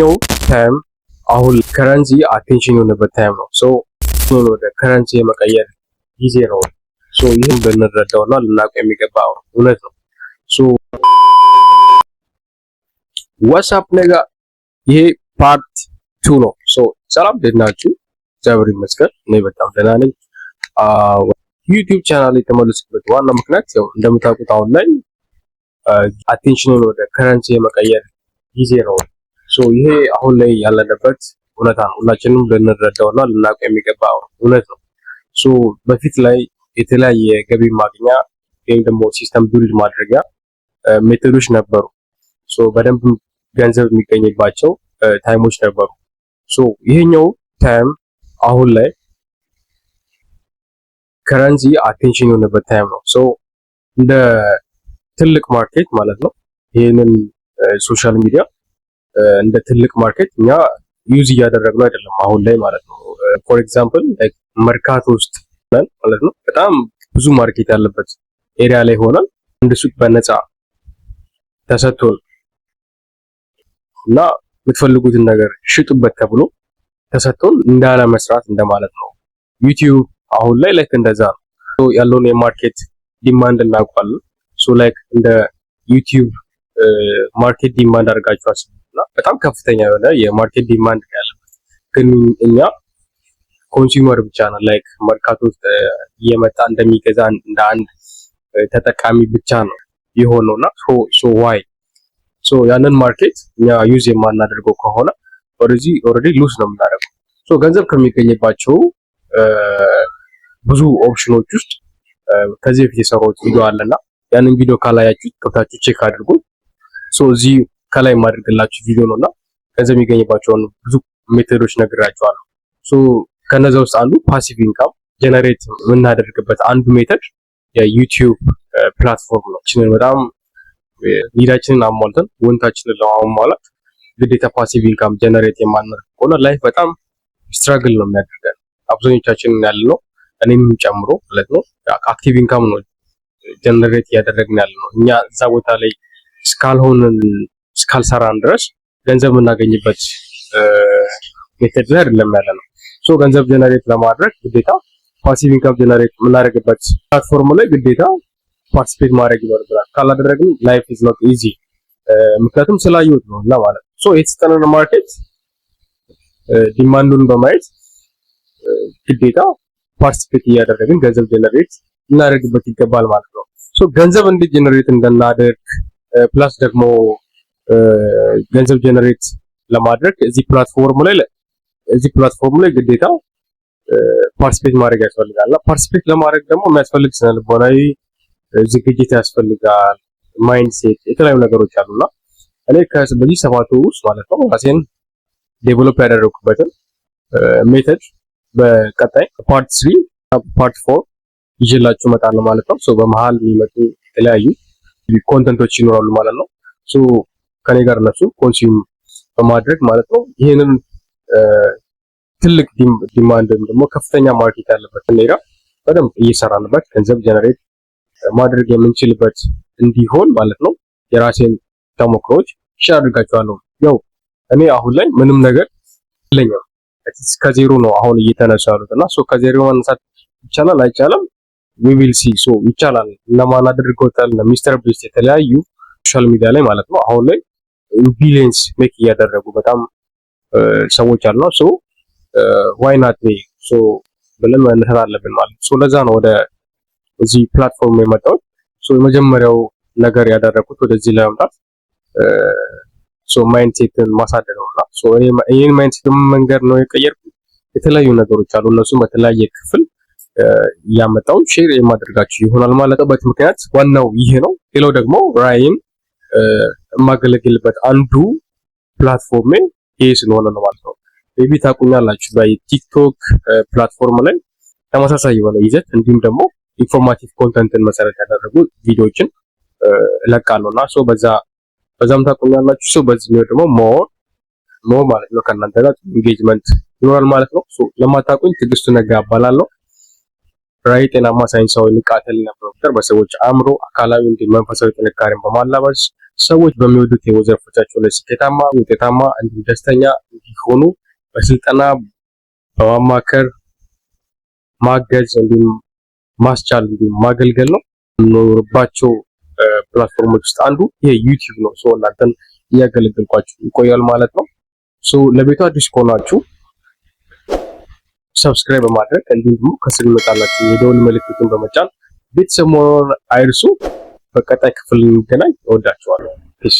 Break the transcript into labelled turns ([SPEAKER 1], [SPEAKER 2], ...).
[SPEAKER 1] ነው ታይም አሁን ከረንሲ አቴንሽን የሆነበት ታይም ነው። ሶ ወደ ከረንሲ የመቀየር ጊዜ ነው። ሶ ይህን ብንረዳውና ልናውቅ የሚገባው እውነት ነው። ሶ ዋትስአፕ ነገ ይሄ ፓርት 2 ነው። ሶ ሰላም ደህናችሁ? እግዚአብሔር ይመስገን እኔ በጣም ደህና ነኝ። ዩቲዩብ ቻናል የተመለስኩበት ዋና ምክንያት ያው እንደምታውቁት አሁን ላይ አቴንሽንን ወደ ከረንሲ የመቀየር ጊዜ ነው። ሶ ይሄ አሁን ላይ ያለንበት እውነታ ነው። ሁላችንም ልንረዳውና ልናውቅ የሚገባው እውነት ነው። ሶ በፊት ላይ የተለያየ ገቢ ማግኛ ወይም ደግሞ ሲስተም ቢልድ ማድረጊያ ሜቶዶች ነበሩ። ሶ በደንብ ገንዘብ የሚገኝባቸው ታይሞች ነበሩ። ሶ ይሄኛው ታይም አሁን ላይ ከረንሲ አቴንሽን የሆነበት ታይም ነው። ሶ እንደ ትልቅ ማርኬት ማለት ነው። ይሄንን ሶሻል ሚዲያ እንደ ትልቅ ማርኬት እኛ ዩዝ እያደረግነው አይደለም አሁን ላይ ማለት ነው። ፎር ኤግዛምፕል ላይክ መርካቶ ውስጥ ማለት ነው በጣም ብዙ ማርኬት ያለበት ኤሪያ ላይ ሆነን አንድ ሱቅ በነፃ ተሰጥቶን እና የምትፈልጉትን ነገር ሽጡበት ተብሎ ተሰጥቶን እንዳለ መስራት እንደማለት ነው። ዩቲዩብ አሁን ላይ ላይክ እንደዛ ነው ያለውን የማርኬት ዲማንድ እናውቃለን። ሶ ላይክ እንደ ዩቲዩብ ማርኬት ዲማንድ አድርጋችሁ አስቡና በጣም ከፍተኛ የሆነ የማርኬት ዲማንድ ያለበት ግን እኛ ኮንሱመር ብቻ ነው ላይክ መርካቶ ውስጥ እየመጣ እንደሚገዛ እንደ አንድ ተጠቃሚ ብቻ ነው የሆነውና ሶ ዋይ ሶ ያንን ማርኬት እኛ ዩዝ የማናደርገው ከሆነ ኦልሬዲ ሉስ ነው የምናደርገው። ሶ ገንዘብ ከሚገኝባቸው ብዙ ኦፕሽኖች ውስጥ ከዚህ በፊት የሰራሁት ቪዲዮ አለና ያንን ቪዲዮ ካላያችሁት ገብታችሁ ቼክ አድርጉ። ሶ እዚህ ከላይ ማድረግላችሁ ቪዲዮ ነውና ገንዘብ የሚገኝባቸውን ብዙ ሜቶዶች ነግራችኋለሁ። ሶ ከነዛ ውስጥ አንዱ ፓሲቭ ኢንካም ጀነሬት የምናደርግበት አንዱ ሜተድ የዩቲዩብ ፕላትፎርም ነው። እቺን በጣም ኒዳችንን አሟልተን ወንታችንን ለማሟላት ግዴታ ፓሲቭ ኢንካም ጀነሬት የማናደርግ ከሆነ ላይፍ በጣም ስትራግል ነው የሚያደርገን። አብዛኞቻችንን ያለነው እኔም ጨምሮ ማለት ነው አክቲቭ ኢንካም ነው ጀነሬት እያደረግን ያለነው። እኛ እዛ ቦታ ላይ እስካልሰራን ድረስ ገንዘብ የምናገኝበት ሜተድ ላይ አይደለም ያለነው። ሶ ገንዘብ ጀነሬት ለማድረግ ግዴታ ፓሲቭ ኢንካም ጀነሬት የምናደርግበት ፕላትፎርም ላይ ግዴታ ፓርቲሲፔት ማድረግ ይኖርብናል። ካላደረግን ላይፍ ኢዝ ኖት ኢዚ። ምክንያቱም ስላየሁት ነው እና ማለት ሶ የተሰጠንን ማርኬት ዲማንዱን በማየት ግዴታ ፓርቲሲፔት እያደረግን ገንዘብ ጀነሬት እናደርግበት ይገባል ማለት ነው። ሶ ገንዘብ እንዴት ጀነሬት እንደናደርግ ፕላስ ደግሞ ገንዘብ ጀነሬት ለማድረግ እዚህ ፕላትፎርም ላይ ግዴታ ፓርቲሲፔት ማድረግ ያስፈልጋል። ፓርቲሲፔት ለማድረግ ደግሞ የሚያስፈልግ ስነልቦናዊ ዝግጅት ያስፈልጋል፣ ማይንድሴት፣ የተለያዩ ነገሮች አሉና እኔ በዚህ ሰባቱ ውስጥ ማለት ነው ራሴን ዴቨሎፕ ያደረኩበትን ሜተድ በቀጣይ ፓርት 3 ፓርት 4 ይዤላችሁ እመጣለሁ ማለት ነው። ሶ በመሃል የሚመጡ የተለያዩ ኮንተንቶች ይኖራሉ ማለት ነው። ሶ ከኔ ጋር እነሱ ኮንሱም በማድረግ ማለት ነው ይሄንን ትልቅ ዲማንድ ደግሞ ከፍተኛ ማርኬት ያለበት ኤሪያ በደንብ እየሰራንበት ገንዘብ ጀነሬት ማድረግ የምንችልበት እንዲሆን ማለት ነው የራሴን ተሞክሮች ሼር አድርጋችኋለሁ። ያው እኔ አሁን ላይ ምንም ነገር የለኝም ከዜሮ ነው አሁን እየተነሳሁት እና ሶ ከዜሮ ማንሳት ይቻላል አይቻልም we will see። ሶ ይቻላል ለማን አድርገውታል ሚስተር ቢስት የተለያዩ ሶሻል ሚዲያ ላይ ማለት ነው አሁን ላይ ቢሊየንስ ሜክ እያደረጉ በጣም ሰዎች አሉ። ሶ ዋይ ናት ሚ ሶ ብለን መነሳት አለብን ማለት ሶ ለዛ ነው ወደ እዚህ ፕላትፎርም የመጣሁት። ሶ የመጀመሪያው ነገር ያደረኩት ወደዚህ ለመምጣት ሶ ማይንድሴትን ማሳደግ ነውና ሶ ይሄን ማይንድሴት መንገድ ነው የቀየርኩት። የተለያዩ ነገሮች አሉ እነሱም በተለያየ ክፍል ያመጣው ሼር የማድረጋችሁ ይሆናል ማለት ነው። ምክንያት ዋናው ይሄ ነው። ሌላው ደግሞ ራይን የማገለግልበት አንዱ ፕላትፎርም ይሄ ስለሆነ ነው ማለት ነው። ቤቢ ታቁኛላችሁ በቲክቶክ ፕላትፎርም ላይ ተመሳሳይ የሆነ ይዘት እንዲሁም ደግሞ ኢንፎርማቲቭ ኮንተንትን መሰረት ያደረጉ ቪዲዮዎችን እለቃለሁና ሶ በዛም ታቁኛላችሁ። ሶ በዚህ ነው ደግሞ ሞር ማለት ነው ከእናንተ ጋር ኢንጌጅመንት ይኖራል ማለት ነው። ሶ ለማታቁኝ ትዕግስቱ ነጋ እባላለሁ። ራዕይ ጤናማ ሳይንሳዊ ንቃተ ህሊና በመፍጠር በሰዎች አእምሮ፣ አካላዊ እንዲሁም መንፈሳዊ ጥንካሬን በማላበስ ሰዎች በሚወዱት የህይወት ዘርፎቻቸው ላይ ስኬታማ፣ ውጤታማ እንዲሁም ደስተኛ እንዲሆኑ በስልጠና በማማከር ማገዝ እንዲሁም ማስቻል እንዲሁም ማገልገል ነው የምኖርባቸው ፕላትፎርሞች ውስጥ አንዱ ይሄ ዩቲዩብ ነው። ሶ እናንተን እያገለገልኳችሁ ይቆያል ማለት ነው። ሶ ለቤቱ አዲስ ከሆናችሁ ሰብስክራይብ በማድረግ እንዲሁም ደግሞ ከስር ይመጣላችሁ የደወል ምልክቱን በመጫን ቤተሰብ መሆኑን አይርሱ። በቀጣይ ክፍል እንገናኝ። እወዳችኋለሁ። ፒስ